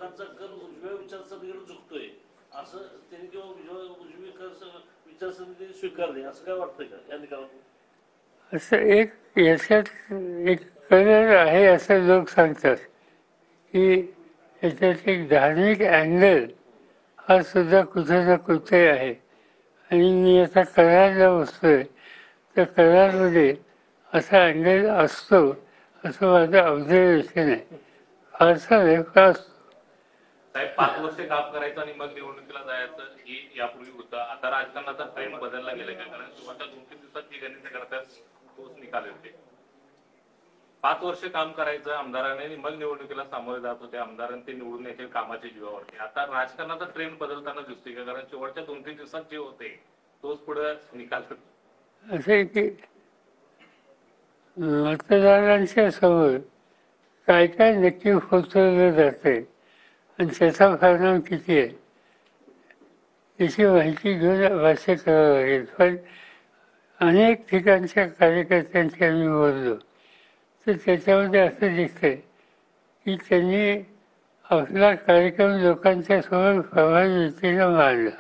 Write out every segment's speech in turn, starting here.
लोकांचा कल उजव्या विचारसरणीकडे झुकतोय असं त्यांनी किंवा उजवी विचारसरणी स्वीकारली असं काय वाटतंय का या निकालात? असं एक याच्यात एक कलर आहे असं लोक सांगतात की याच्यात एक धार्मिक अँगल हा सुद्धा कुठे ना कुठे आहे. आणि मी आता करारला बसतोय तर करारमध्ये असा अँगल असतो असं माझं ऑब्झर्वेशन आहे. फारसा वेगळा असतो. साहेब 5 वर्ष काम करायचं आणि मग निवडणुकीला जायचं ही यापूर्वी होतं. आता राजकारणाचा ट्रेंड बदलला गेलाय का? कारण सुरुवातीला 2-3 दिवसात जी गणित करतात तोच निकाल येते. 5 वर्ष काम करायचं आमदाराने आणि मग निवडणुकीला सामोरे जात होते आमदार आणि ते निवडून यायचे कामाच्या जीवावरती. आता राजकारणाचा ट्रेंड बदलताना दिसतोय का? कारण शेवटच्या 2-3 दिवसात जे होते तोच पुढे निकाल. असं आहे की मतदारांच्या समोर काय काय नक्की पोचवलं जाते आणि त्याचा परिणाम किती आहे याची माहिती घेऊन भाष्य करावं लागेल. पण अनेक ठिकाणच्या कार्यकर्त्यांशी आम्ही बोललो तर त्याच्यामध्ये असं दिसतंय की त्यांनी आपला कार्यक्रम लोकांच्या समोर प्रभावी रीतीनं मांडला.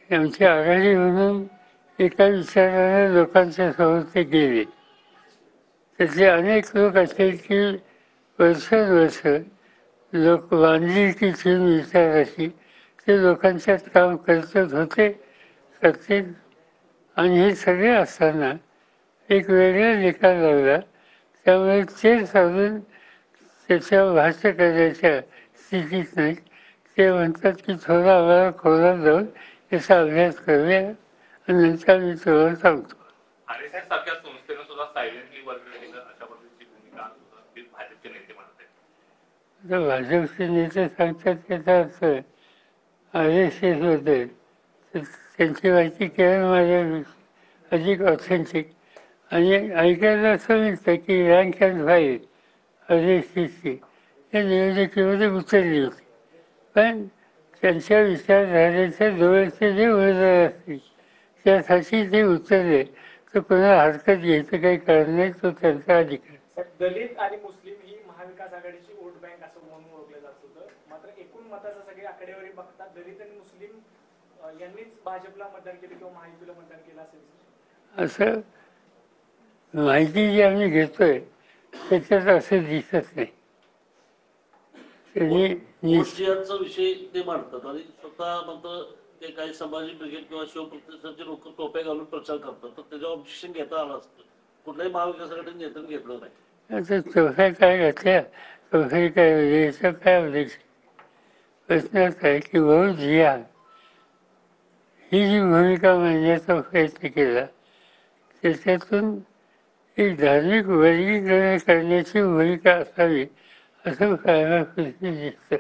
आमची आघाडी म्हणून एका विचाराने लोकांच्या समोर ते गेले. त्यातले अनेक लोक असे की वर्षानुवर्ष लोक बांधिलकीची विचाराशी ते लोकांच्यात काम करतच होते, करतील. आणि हे सगळे असताना एक वेगळा निकाल लागला. त्यामुळे ते साधून त्याच्यावर भाष्य करण्याच्या स्थितीत नाही. ते म्हणतात की थोडा आम्हाला खोलात जाऊन याचा अभ्यास करूया आणि नंतर मी तुम्हाला सांगतो. RSS सारख्या संस्थेनं सुद्धा सायलेंटली वर्ग केलं अशा पद्धतीची भूमिका भाजपचे नेते म्हणतात. आता भाजपचे नेते सांगतात त्याचा अर्थ RSS बद्दल त्यांची माहिती केवळ माझ्या अधिक ऑथेंटिक आणि ऐकायला असं मिळतं की रँक अँड फाईल RSSची या निवडणुकीमध्ये उतरली होती. पण त्यांच्या विचारधारेच्या जवळचे जे उमेदवार असतील त्यासाठी ते उतरले तर कोणाला हरकत घ्यायचं काही कारण नाही, तो त्यांचा अधिकार. दलित आणि मुस्लिम ही महाविकास आघाडीची वोट बँक असं म्हणून ओळखलं जात होतं. मात्र एकूण मताचा सगळे आकडेवारी बघता दलित आणि मुस्लिम यांनीच भाजपला मतदान केलं किंवा महायुतीला मतदान केलं असेल असं माहिती जी आम्ही घेतोय त्याच्यात असं दिसत नाही. त्यांनी जिहादचा विषय ते मांडतात आणि स्वतः मात्र ते काही समाजी ब्रिगेड किंवा शिवप्रतिष्ठानचे लोक टोप्या घालून प्रचार करतात. तर त्याच्यावर ऑब्जेक्शन घेता आलं असतं. कुठल्याही महाविकास आघाडीने नेत्याने घेतलं नाही. आता तोफ्या काय घातल्या, तोफे काय म्हणजे याचं काय ऑब्जेक्शन? प्रश्न असा आहे की बहु जिहाद ही जी भूमिका मांडण्याचा प्रयत्न केला त्याच्यातून एक धार्मिक वर्गीकरण करण्याची भूमिका असावी असं फायदा दिसतं.